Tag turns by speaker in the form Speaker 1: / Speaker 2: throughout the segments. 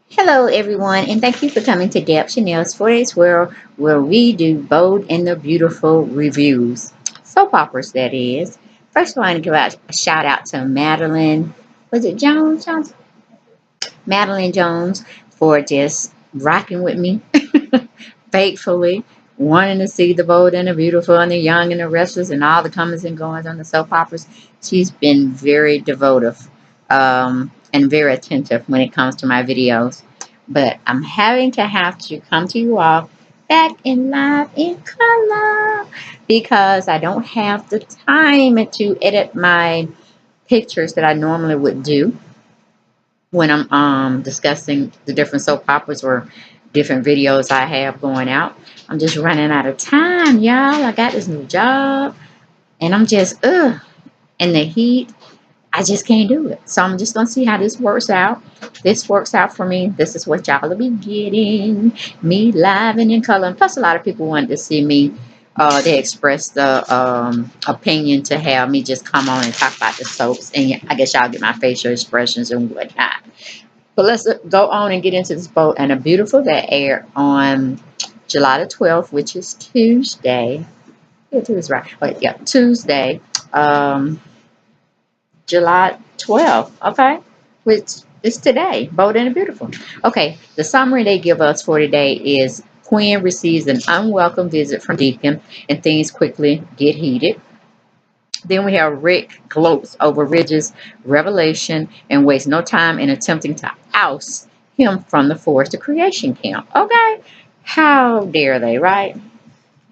Speaker 1: Hello, everyone, and thank you for coming to Deb Chanel's 40s World, where we do bold and the beautiful reviews. Soap operas, that is. First, I want to give out a shout out to Madeline. Was it Jones? Madeline Jones for just rocking with me faithfully, wanting to see the bold and the beautiful and the young and the restless and all the comings and goings on the soap operas. She's been very devotive and very attentive when it comes to my videos. But I'm having to have to come to you all back in live in color because I don't have the time to edit my pictures that I normally would do when I'm discussing the different soap operas or different videos I have going out. I'm just running out of time, y'all. I got this new job and I'm just in the heat. I just can't do it. So I'm just gonna see how this works out. This works out for me. This is what y'all will be getting. Me live and in color. And plus a lot of people wanted to see me. They expressed the opinion to have me just come on and talk about the soaps. And I guess y'all get my facial expressions and whatnot. But let's go on and get into this boat. And a beautiful that aired on July the 12th, which is Tuesday. Yeah, Tuesday, right? Wait, yeah, Tuesday. Um, July 12th, okay? Which is today. Bold and beautiful. Okay, the summary they give us for today is Quinn receives an unwelcome visit from Deacon and things quickly get heated. Then we have Rick gloats over Ridge's revelation and wastes no time in attempting to oust him from the Forest Creation Camp. Okay? How dare they, right?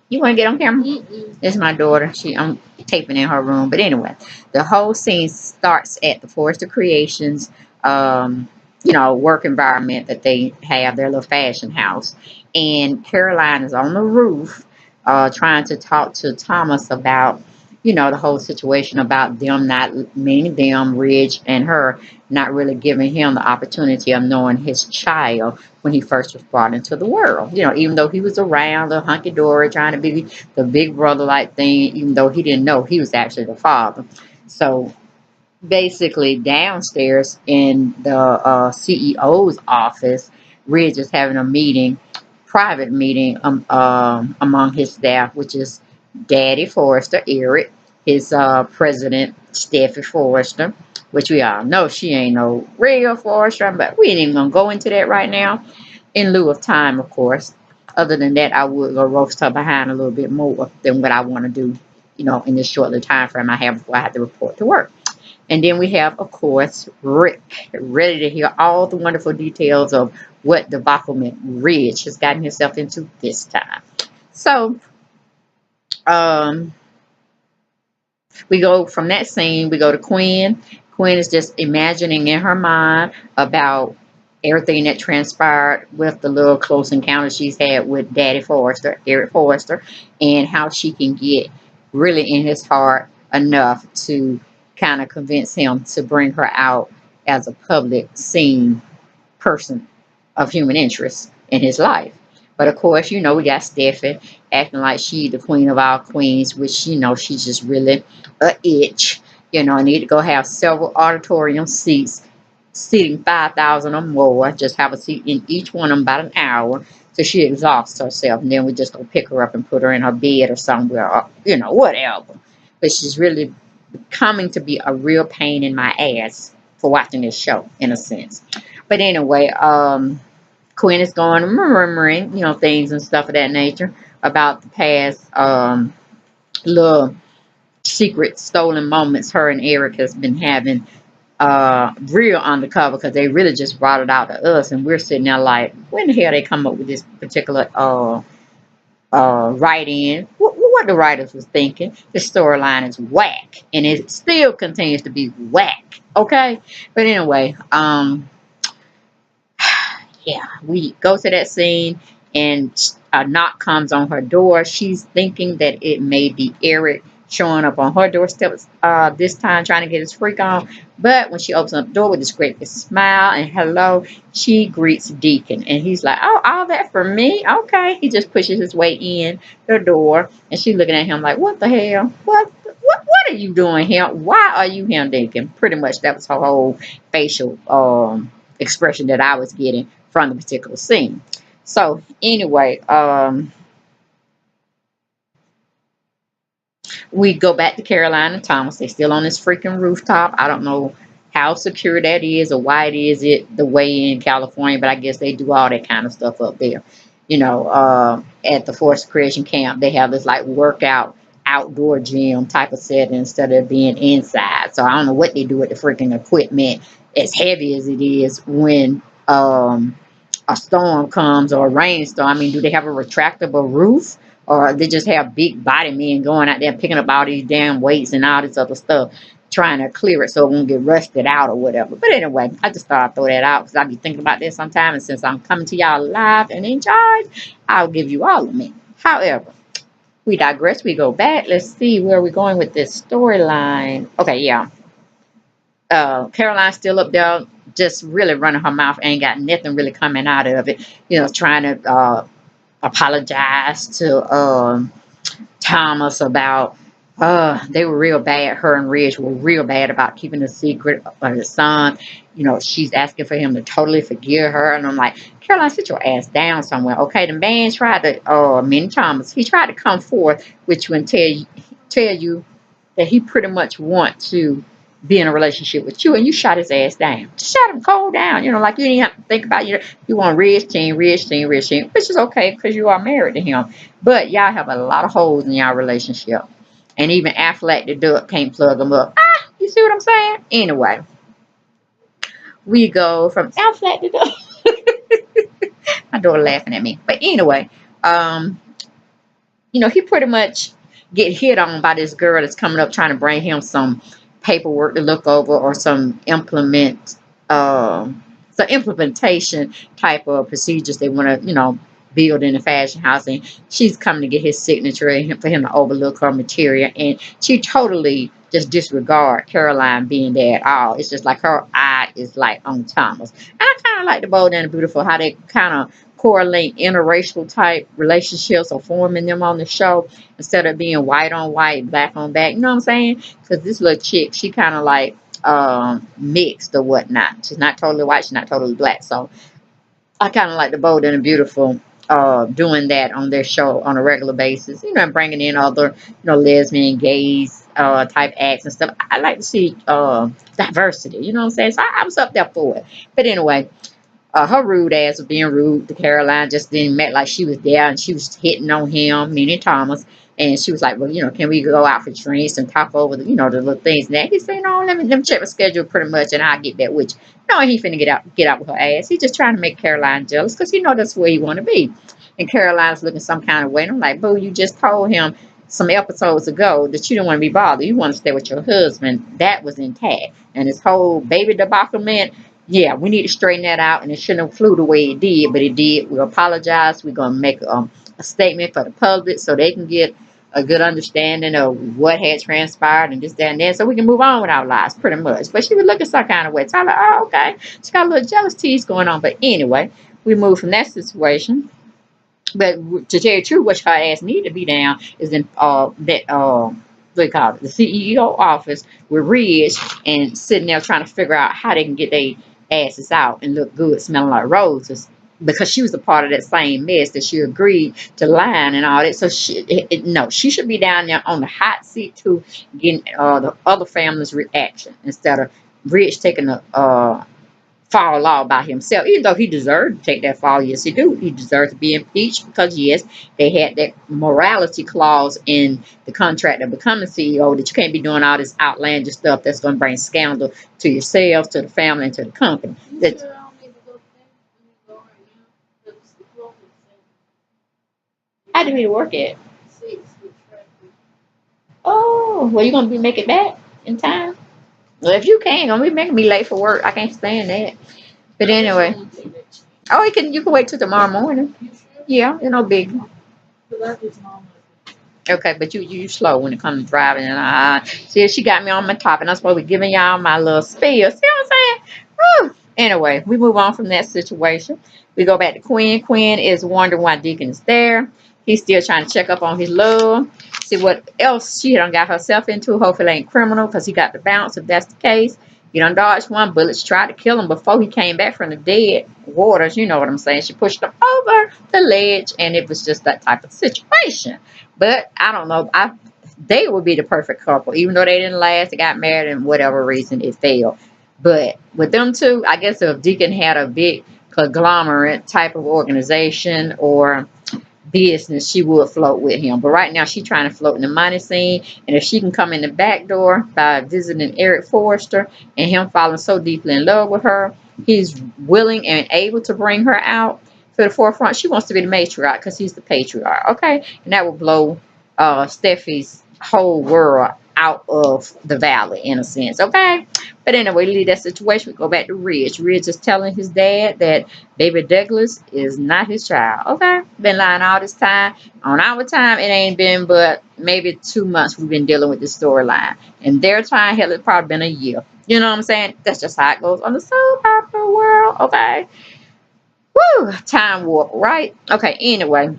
Speaker 1: You want to get on camera? It's my daughter. I'm taping in her room. But anyway, the whole scene starts at the Forest of Creations, work environment that they have, their little fashion house. And Caroline is on the roof trying to talk to Thomas about, the whole situation about them not, meaning them, Ridge and her, not really giving him the opportunity of knowing his child when he first was brought into the world. Even though he was around the hunky dory trying to be the big brother like thing, even though he didn't know he was actually the father. So basically, downstairs in the CEO's office, Ridge is having a meeting, private meeting among his staff, which is Daddy Forrester, Eric, his president, Steffi Forrester, which we all know she ain't no real Forrester, but we ain't even gonna go into that right now. In lieu of time, of course. Other than that, I would go roast her behind a little bit more than what I want to do, in this short little time frame I have before I have to report to work. And then we have, of course, Rick, ready to hear all the wonderful details of what debacle Ridge has gotten himself into this time. So, um, we go from that scene, we go to Quinn. Quinn is just imagining in her mind about everything that transpired with the little close encounter she's had with Daddy Forrester, Eric Forrester, and how she can get really in his heart enough to kind of convince him to bring her out as a public seen person of human interest in his life. But of course, we got Steffi acting like she the queen of all queens, which she's just really a itch. Need to go have several auditorium seats, seating 5,000 or more. Just have a seat in each one of them about an hour, so she exhausts herself, and then we just go pick her up and put her in her bed or somewhere, or, whatever. But she's really coming to be a real pain in my ass for watching this show, in a sense. But anyway, Quinn is going murmuring, things and stuff of that nature about the past little secret stolen moments her and Eric has been having real undercover, because they really just brought it out to us, and we're sitting there like, when the hell they come up with this particular write-in? What the writers was thinking. The storyline is whack, and it still continues to be whack. Okay, but anyway, yeah, we go to that scene, and a knock comes on her door. She's thinking that it may be Eric showing up on her doorstep this time, trying to get his freak on. But when she opens up the door with this great big smile and hello, she greets Deacon, and he's like, "Oh, all that for me? Okay." He just pushes his way in the door, and she's looking at him like, "What the hell? What are you doing here? Why are you here, Deacon?" Pretty much that was her whole facial expression that I was getting from the particular scene. So anyway, we go back to Caroline and Thomas. They're still on this freaking rooftop. I don't know how secure that is or why it is it the way in California, but I guess they do all that kind of stuff up there. You know, at the Force Creation Camp, they have this like workout outdoor gym type of setting instead of being inside. So I don't know what they do with the freaking equipment as heavy as it is when a storm comes or a rainstorm. I mean, do they have a retractable roof? Or they just have big body men going out there picking up all these damn weights and all this other stuff, trying to clear it so it won't get rusted out or whatever. But anyway, I just thought I'd throw that out because I be thinking about this sometime. And since I'm coming to y'all live and in charge, I'll give you all of me. However, we digress. We go back. Let's see where we're going with this storyline. Okay, yeah. Caroline's still up there, just really running her mouth. Ain't got nothing really coming out of it. You know, trying to apologize to Thomas about they were real bad. Her and Ridge were real bad about keeping a secret of his son. You know, she's asking for him to totally forgive her. And I'm like, Caroline, sit your ass down somewhere. Okay, the man tried to, Minnie Thomas, he tried to come forth with you and tell you that he pretty much want to be in a relationship with you, and you shot his ass down. Shut him cold down. You know, like you didn't have to think about you want Ridge team, which is okay because you are married to him. But y'all have a lot of holes in y'all relationship. And even Affleck the duck can't plug them up. You see what I'm saying? Anyway, we go from Affleck the duck. My daughter laughing at me. But anyway, you know, he pretty much get hit on by this girl that's coming up trying to bring him some paperwork to look over or some implementation type of procedures they want to, you know, build in the fashion house. And she's coming to get his signature and for him to overlook her material. And she totally just disregard Caroline being there at all. It's just like her eye is like on Thomas. And I kind of like the Bold and the Beautiful, how they kind of correlate interracial type relationships or forming them on the show instead of being white on white, black on black. You know what I'm saying? Because this little chick, she kind of like mixed or whatnot. She's not totally white, she's not totally black. So I kind of like the Bold and the Beautiful doing that on their show on a regular basis, you know, and bringing in other, you know, lesbian, gays type acts and stuff. I like to see diversity, you know what I'm saying? So I was up there for it. But anyway, her rude ass was being rude to Caroline, just didn't make like she was there and she was hitting on him, meaning Thomas. And she was like, well, you know, can we go out for drinks and talk over the, you know, the little things and that? He said, no, let me check my schedule pretty much and I'll get back with you. No, he finna get out with her ass. He's just trying to make Caroline jealous because he know that's where he want to be. And Caroline's looking some kind of way. And I'm like, boo, you just told him some episodes ago that you don't want to be bothered. You want to stay with your husband. That was intact. And this whole baby debacle, man, yeah, we need to straighten that out. And it shouldn't have flew the way it did, but it did. We apologize. We're going to make a statement for the public so they can get a good understanding of what had transpired and this, that, and that, so we can move on with our lives, pretty much. But she was looking some kind of way. So I'm like, oh, okay. She got a little jealous tease going on. But anyway, we moved from that situation. But to tell you the truth, what her ass need to be down is in what they call it, the CEO office with Ridge and sitting there trying to figure out how they can get their asses out and look good, smelling like roses. Because she was a part of that same mess that she agreed to line and all that. So she should be down there on the hot seat too, getting the other family's reaction instead of Rich taking the fall all by himself. Even though he deserved to take that fall, yes he do. He deserved to be impeached because yes, they had that morality clause in the contract of becoming CEO that you can't be doing all this outlandish stuff that's going to bring scandal to yourselves, to the family, and to the company. How do we work it? Oh, well, you gonna be making back in time? Well, if you can, gonna be making me late for work. I can't stand that. But anyway, oh, you can wait till tomorrow morning. Yeah, you know, big. Okay, but you slow when it comes to driving, and see, she got me on my top, and I'm supposed to be giving y'all my little spiel. See what I'm saying? Whew. Anyway, we move on from that situation. We go back to Quinn. Quinn is wondering why Deacon is there. He's still trying to check up on his love, see what else she done got herself into. Hopefully, it ain't criminal because he got the bounce. If that's the case, He done dodged one. Bullets tried to kill him before he came back from the dead waters. You know what I'm saying? She pushed him over the ledge, and it was just that type of situation. But I don't know. They would be the perfect couple, even though they didn't last. They got married, and whatever reason it failed. But with them two, I guess if Deacon had a big conglomerate type of organization or business, she would float with him. But right now, she's trying to float in the money scene. And if she can come in the back door by visiting Eric Forrester and him falling so deeply in love with her, he's willing and able to bring her out to the forefront. She wants to be the matriarch because he's the patriarch. Okay. And that will blow Steffi's whole world out of the valley in a sense. Okay. But anyway, leave that situation. We go back to Ridge. Ridge is telling his dad that baby Douglas is not his child. Okay. Been lying all this time. On our time, it ain't been but maybe 2 months we've been dealing with this storyline. And their time, hell, it's probably been a year. You know what I'm saying? That's just how it goes on the soap opera world. Okay. Woo! Time warp, right? Okay, anyway.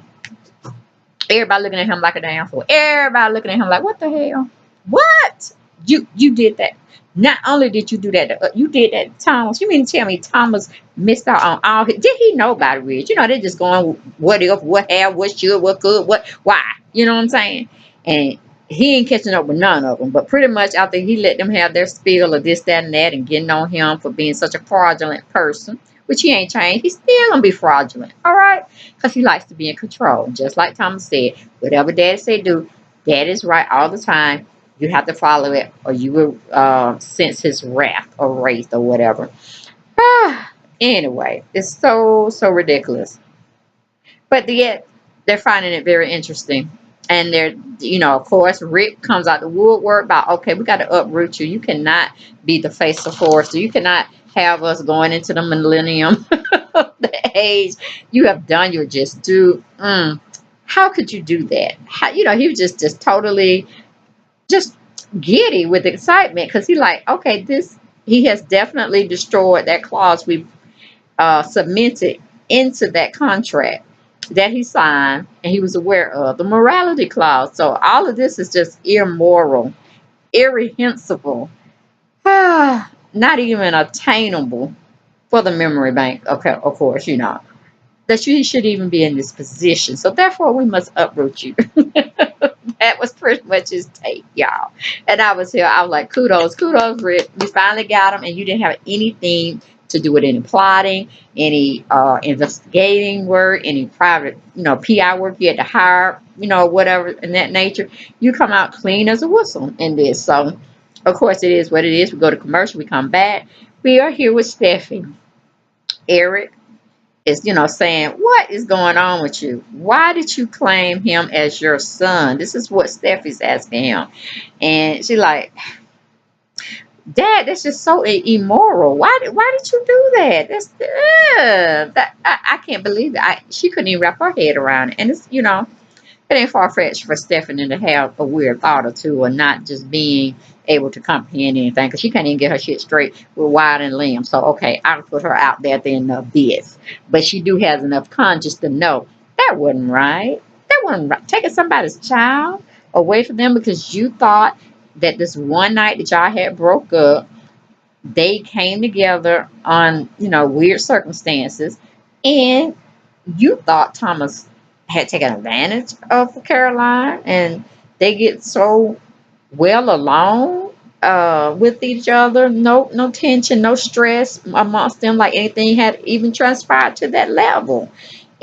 Speaker 1: Everybody looking at him like a damn fool. Everybody looking at him like, what the hell? What? You did that. Not only did you do that, you did that to Thomas. You mean to tell me Thomas missed out on all his, did he know about it, Rich? You know, they're just going, what if, what have, what should, what could, what, why? You know what I'm saying? And he ain't catching up with none of them. But pretty much after he let them have their spiel of this, that, and that, and getting on him for being such a fraudulent person, which he ain't changed, he's still gonna be fraudulent, all right? Because he likes to be in control. Just like Thomas said, whatever Daddy say do, Dad is right all the time. You have to follow it, or you will sense his wrath or wrath or whatever. Anyway, it's so ridiculous. But yet, they're finding it very interesting. And they're, you know, of course, Rick comes out the woodwork about, okay, we got to uproot you. You cannot be the face of Forrester. You cannot have us going into the millennium, the age. You have done your just due. How could you do that? How, you know, he was just totally just giddy with excitement because he like, okay, this, he has definitely destroyed that clause we submitted into that contract that he signed and he was aware of, the morality clause. So all of this is just immoral, irrehensible, not even attainable for the memory bank. Okay, of course, you know that you should even be in this position. So therefore, we must uproot you. That was pretty much his take, y'all. And I was here. I was like, kudos, Rick. You finally got him, and you didn't have anything to do with any plotting, any investigating work, any private, you know, PI work you had to hire, you know, whatever in that nature. You come out clean as a whistle in this. So, of course, it is what it is. We go to commercial. We come back. We are here with Steffi. Eric is, you know, saying, what is going on with you? Why did you claim him as your son? This is what Steffi's asking him. And she's like, Dad, that's just so immoral. Why did you do that? That's I can't believe it. She couldn't even wrap her head around it. And it's, you know, it ain't far-fetched for Stephanie to have a weird thought or two, or not just being able to comprehend anything, because she can't even get her shit straight with Wyatt and Liam. So, okay, I'll put her out there at the end of this. But she do has enough conscience to know that wasn't right. That wasn't right. Taking somebody's child away from them because you thought that this one night that y'all had broke up, they came together on, you know, weird circumstances, and you thought Thomas had taken advantage of Caroline, and they get so well along with each other. No tension, no stress amongst them, like anything had even transpired to that level.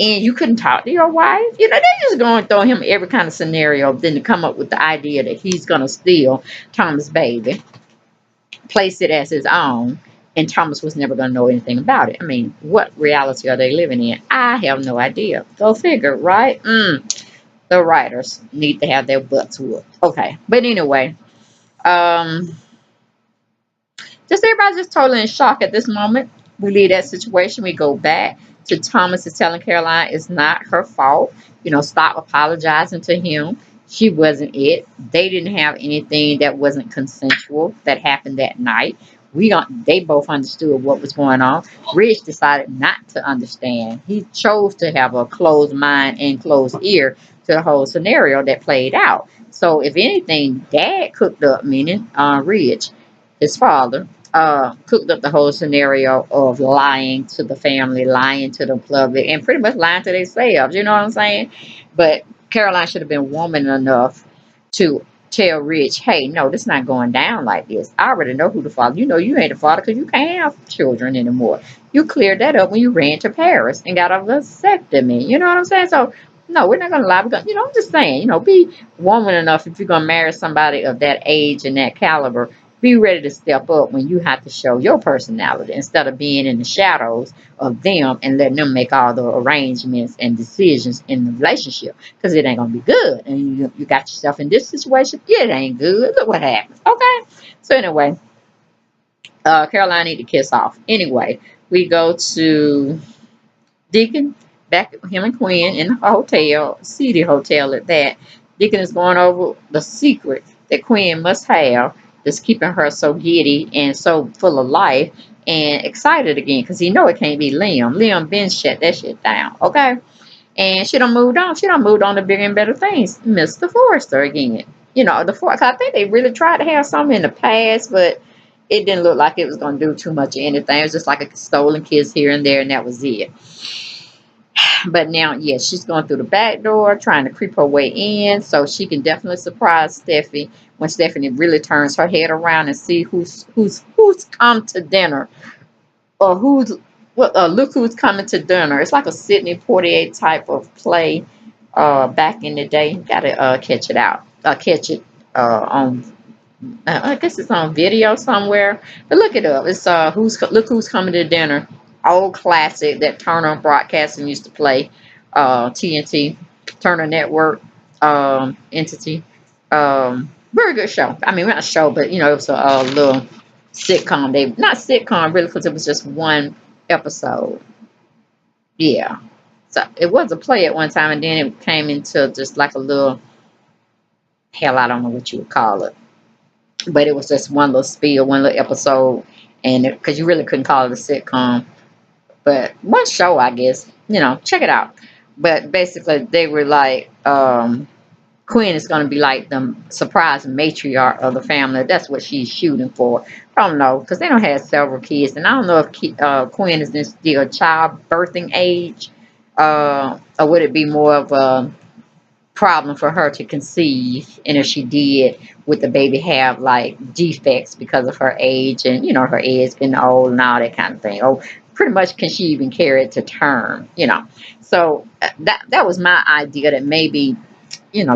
Speaker 1: And you couldn't talk to your wife. You know, they're just going to throw him every kind of scenario, then to come up with the idea that he's going to steal Thomas' baby, place it as his own, and Thomas was never going to know anything about it. I mean, what reality are they living in? I have no idea. Go figure, right? The writers need to have their butts whooped. Okay, but anyway, just everybody just totally in shock at this moment. We leave that situation. We go back to Thomas is telling Caroline it's not her fault. You know, stop apologizing to him. She wasn't it. They didn't have anything that wasn't consensual that happened that night. They both understood what was going on. Rich decided not to understand. He chose to have a closed mind and closed ear to the whole scenario that played out. So if anything, Dad cooked up, meaning Rich, his father, cooked up the whole scenario of lying to the family, lying to the public, and pretty much lying to themselves. You know what I'm saying? But Caroline should have been woman enough to tell Rich, "Hey, no, this not going down like this. I already know who the father. You know, you ain't the father because you can't have children anymore. You cleared that up when you ran to Paris and got a vasectomy. You know what I'm saying? So." No, we're not gonna lie. We're gonna, I'm just saying, be woman enough if you're gonna marry somebody of that age and that caliber. Be ready to step up when you have to show your personality instead of being in the shadows of them and letting them make all the arrangements and decisions in the relationship because it ain't gonna be good. And you got yourself in this situation, yeah, it ain't good. Look what happens. Okay. So anyway, Caroline need to kiss off. Anyway, we go to Deacon, back him and Quinn in the hotel, seedy hotel at that. Deacon is going over the secret that Quinn must have that's keeping her so giddy and so full of life and excited again because he know it can't be Liam. Liam been shut that shit down, okay? And she done moved on. She done moved on to bigger and better things. Mr. Forrester again. I think they really tried to have something in the past, but it didn't look like it was going to do too much of anything. It was just like a stolen kiss here and there, and that was it. But now, yes, she's going through the back door, trying to creep her way in, so she can definitely surprise Steffi when Stephanie really turns her head around and see who's come to dinner, or look who's coming to dinner. It's like a Sidney Poitier type of play, back in the day. Gotta catch it on. I guess it's on video somewhere, but look it up. It's look who's coming to dinner. Old classic that Turner Broadcasting used to play. TNT, Turner Network, entity. Very good show. I mean, not a show, but it was a little sitcom. They not sitcom really because it was just one episode. Yeah. So it was a play at one time, and then it came into just like a little hell. I don't know what you would call it, but it was just one little spiel, one little episode, and because you really couldn't call it a sitcom, but one show, I guess. Check it out. But basically, they were like, Quinn is going to be like the surprise matriarch of the family. That's what she's shooting for. I don't know, because they don't have several kids, and I don't know if Quinn is in still childbirthing age, or would it be more of a problem for her to conceive, and if she did, would the baby have like defects because of her age and her age getting old and all that kind of thing, or pretty much can she even carry it to term? So that was my idea, that maybe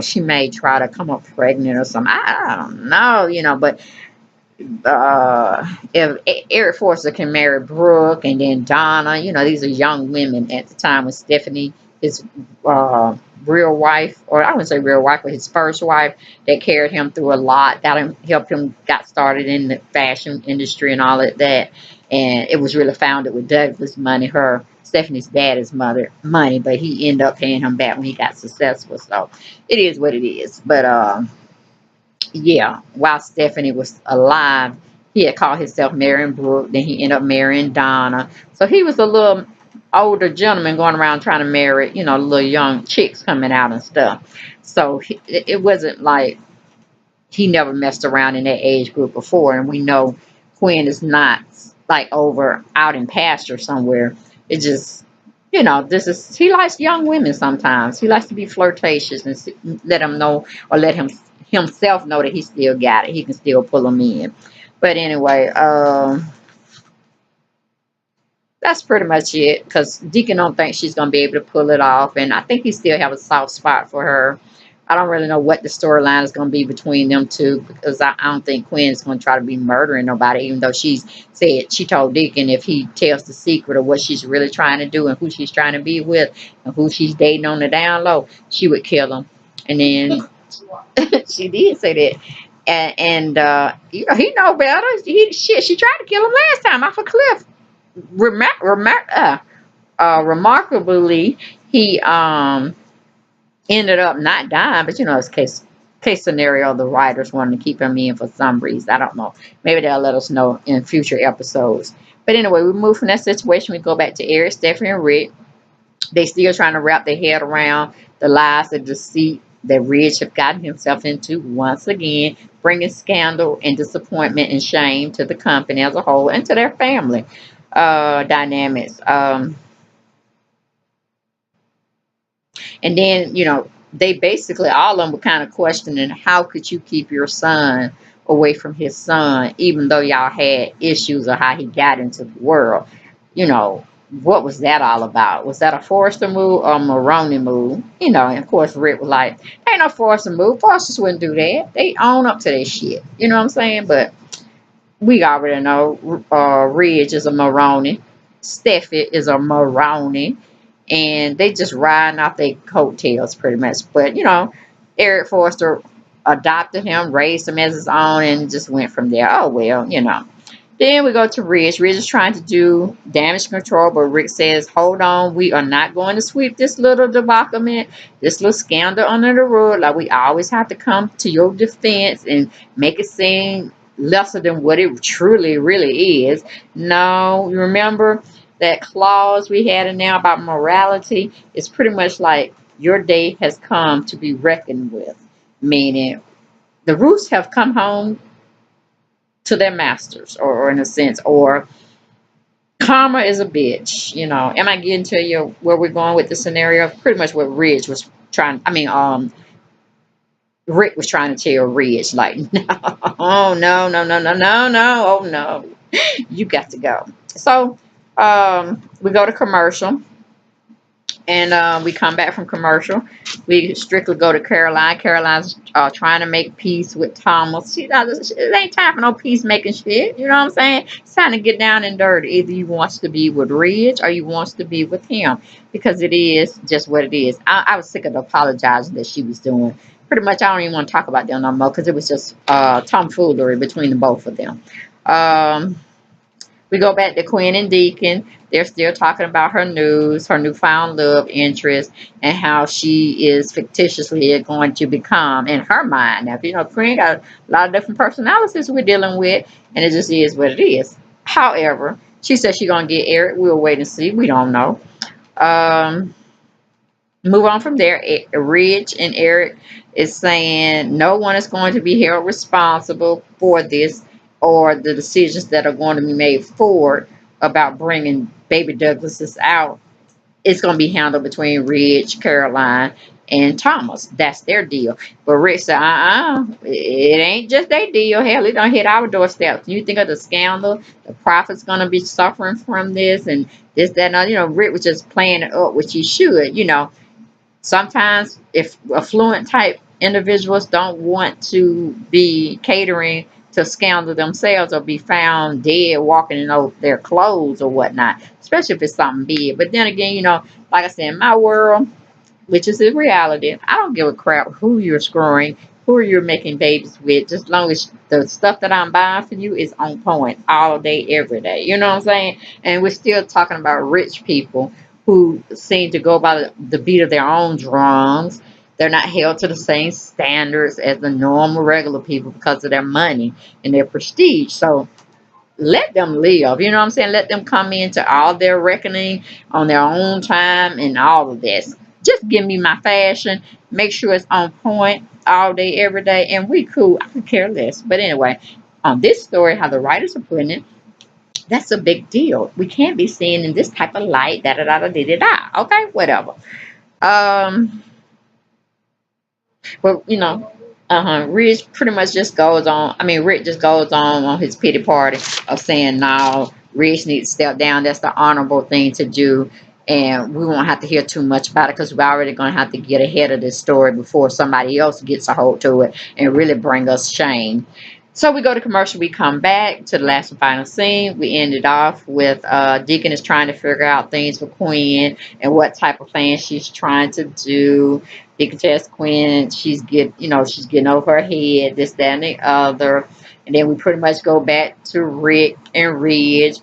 Speaker 1: she may try to come up pregnant or something. I don't know, but if Eric Forster can marry Brooke and then Donna, these are young women at the time when Stephanie, his real wife, or I wouldn't say real wife, but his first wife, that carried him through a lot, that helped him got started in the fashion industry and all of that. And it was really founded with Douglas money, Stephanie's dad's money, but he ended up paying him back when he got successful. So it is what it is. But yeah, while Stephanie was alive, he had called himself marrying Brooke. Then he ended up marrying Donna. So he was a little older gentleman going around trying to marry, little young chicks coming out and stuff. So it wasn't like he never messed around in that age group before. And we know Quinn is not like over out in pasture somewhere. It just, he likes young women sometimes. He likes to be flirtatious and let him know, or let himself know that he still got it. He can still pull them in. But anyway, that's pretty much it, because Deacon don't think she's going to be able to pull it off, and I think he still have a soft spot for her. I don't really know what the storyline is going to be between them two, because I don't think Quinn's going to try to be murdering nobody, even though she told Deacon if he tells the secret of what she's really trying to do and who she's trying to be with and who she's dating on the down low, she would kill him. And then she did say that. And he know better. She tried to kill him last time off a cliff. Remarkably, he ended up not dying, but it's case scenario. The writers wanted to keep him in for some reason. I don't know. Maybe they'll let us know in future episodes. But anyway, we move from that situation. We go back to Eric, Stephanie, and Rick. They still trying to wrap their head around the lies, the deceit that Ridge have gotten himself into once again, bringing scandal and disappointment and shame to the company as a whole and to their family dynamics. And then, they basically, all of them were kind of questioning, how could you keep your son away from his son, even though y'all had issues of how he got into the world? You know, what was that all about? Was that a Forrester move or a Maroney move? And of course, Rick was like, ain't no Forrester move. Forresters wouldn't do that. They own up to their shit. You know what I'm saying? But we already know Ridge is a Maroney. Steffi is a Maroney, and they just riding off their coattails pretty much. But Eric Forster adopted him, raised him as his own, and just went from there. Oh well. Then we go to Ridge. Ridge is trying to do damage control, but Rick says, hold on, we are not going to sweep this little debaclement, this little scandal under the rug. Like, we always have to come to your defense and make it seem lesser than what it truly really is. No, you remember that clause we had in there about morality? It's pretty much like your day has come to be reckoned with, meaning the roots have come home to their masters, or in a sense, or karma is a bitch. Am I getting to you where we're going with the scenario? Pretty much what Ridge was trying, Rick was trying to tell Ridge, like, no, oh no, no, no, no, no, no, oh no, you got to go. So we go to commercial. And we come back from commercial. We strictly go to Caroline. Caroline's trying to make peace with Thomas. It ain't time for no peacemaking shit. You know what I'm saying? It's time to get down and dirty. Either you wants to be with Ridge or you wants to be with him. Because it is just what it is. I was sick of the apologizing that she was doing. Pretty much, I don't even want to talk about them no more because it was just tomfoolery between the both of them. We go back to Quinn and Deacon. They're still talking about her news, her newfound love interest, and how she is fictitiously going to become, in her mind. Now, Quinn got a lot of different personalities we're dealing with, and it just is what it is. However, she said she's going to get Eric. We'll wait and see. We don't know. Move on from there. Ridge and Eric is saying no one is going to be held responsible for this or the decisions that are going to be made forward about bringing baby Douglases out. It's going to be handled between Ridge, Caroline, and Thomas. That's their deal. But Rick said, it ain't just their deal. Hell, it don't hit our doorstep. You think of the scandal, the prophet's going to be suffering from this and this, that, and other. Rick was just playing it up, which he should. Sometimes if affluent type individuals don't want to be catering to scandal themselves or be found dead walking in their clothes or whatnot, especially if it's something big. But then again, like I said, in my world, which is the reality, I don't give a crap who you're screwing, who you're making babies with, just as long as the stuff that I'm buying for you is on point all day, every day. You know what I'm saying? And we're still talking about rich people who seem to go by the beat of their own drums. They're not held to the same standards as the normal, regular people because of their money and their prestige. So let them live. You know what I'm saying? Let them come into all their reckoning on their own time and all of this. Just give me my fashion. Make sure it's on point all day, every day. And we cool. I could care less. But anyway, on this story, how the writers are putting it, that's a big deal. We can't be seen in this type of light. Da da da da da da. Okay, whatever. But Rich pretty much just goes on. Rick just goes on his pity party of saying, "No, Rich needs to step down. That's the honorable thing to do." And we won't have to hear too much about it because we're already going to have to get ahead of this story before somebody else gets a hold to it and really bring us shame. So we go to commercial. We come back to the last and final scene. We ended off with Deacon is trying to figure out things for Quinn and what type of plan she's trying to do. Deacon tells Quinn she's getting over her head, this, that, and the other. And then we pretty much go back to Rick and Ridge.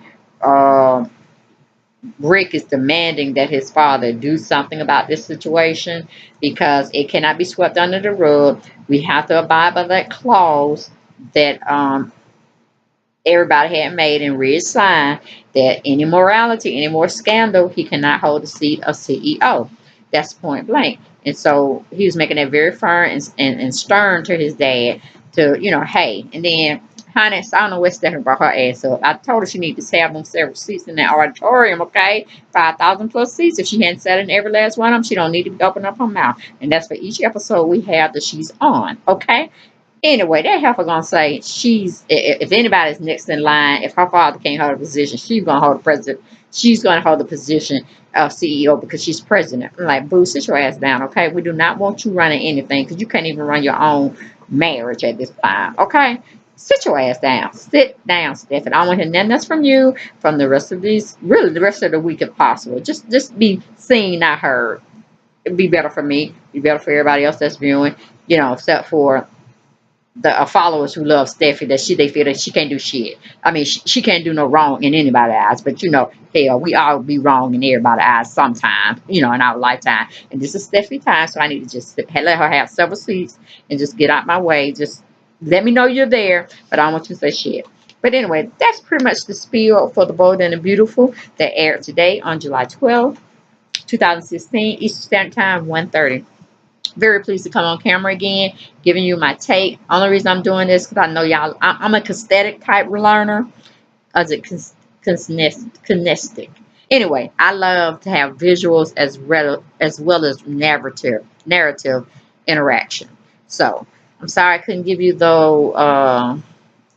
Speaker 1: Rick is demanding that his father do something about this situation because it cannot be swept under the rug. We have to abide by that clause that everybody had made and Ridge signed, that any morality, any more scandal, he cannot hold the seat of CEO. That's point blank. And so he was making that very firm and stern to his dad to, hey. And then, honey, so I don't know what Stephanie brought her ass up. I told her she needed to have them several seats in that auditorium, okay? 5,000 plus seats. If she hadn't sat in every last one of them, she don't need to open up her mouth. And that's for each episode we have that she's on, okay? Anyway, that heifer gonna say if anybody's next in line, if her father can't hold a position, she's gonna hold the president. She's gonna hold the position of CEO because she's president. I'm like, boo, sit your ass down, okay? We do not want you running anything because you can't even run your own marriage at this time, okay? Sit your ass down. Sit down, Stephanie. I don't want to hear nothing else from you from the rest of these, really the rest of the week if possible. Just be seen, not heard. It'd be better for me. Be better for everybody else that's viewing. Except for the followers who love Steffi, that they feel that she can't do shit. I mean, she can't do no wrong in anybody's eyes, but hell, we all be wrong in everybody's eyes sometime, in our lifetime. And this is Steffi time, so I need to just let her have several seats and just get out my way. Just let me know you're there, but I don't want you to say shit. But anyway, that's pretty much the spiel for The Bold and the Beautiful that aired today on July 12th, 2016, Eastern Standard Time, 1:30. Very pleased to come on camera again, giving you my take. Only reason I'm doing this because I know y'all, I'm a kinesthetic type learner. As it kinesthetic. Anyway, I love to have visuals as well as narrative interaction. So I'm sorry I couldn't give you the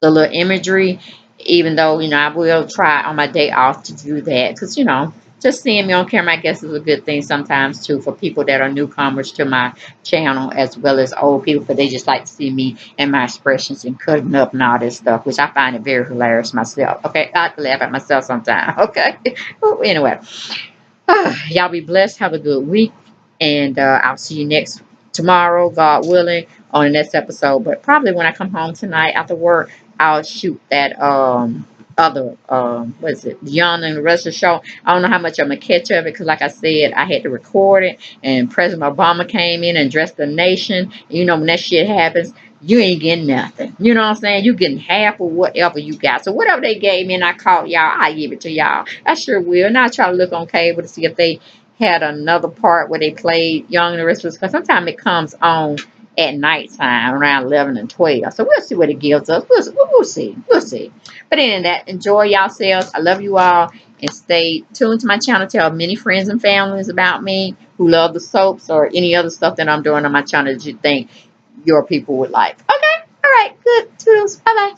Speaker 1: little imagery, even though, I will try on my day off to do that because, just seeing me on camera, I guess, is a good thing sometimes too for people that are newcomers to my channel as well as old people, but they just like to see me and my expressions and cutting up and all this stuff, which I find it very hilarious myself. Okay, I laugh at myself sometimes. Okay, anyway, y'all be blessed. Have a good week, and I'll see you tomorrow, God willing, on the next episode. But probably when I come home tonight after work, I'll shoot that other what is it, Beyond and the rest of the show. I don't know how much I'm gonna catch of it because, like I said, I had to record it, and President Obama came in and addressed the nation. When that shit happens, you ain't getting nothing. You know what I'm saying? You getting half of whatever you got. So whatever they gave me and I caught y'all, I give it to y'all. I sure will. And I'll try to look on cable to see if they had another part where they played Young and the Restless, because sometimes it comes on at nighttime around 11 and 12. So we'll see what it gives us. We'll see. We'll see. But in that, enjoy yourselves. I love you all. And stay tuned to my channel. Tell many friends and families about me who love the soaps or any other stuff that I'm doing on my channel that you think your people would like. Okay? All right. Good. Toodles. Bye-bye.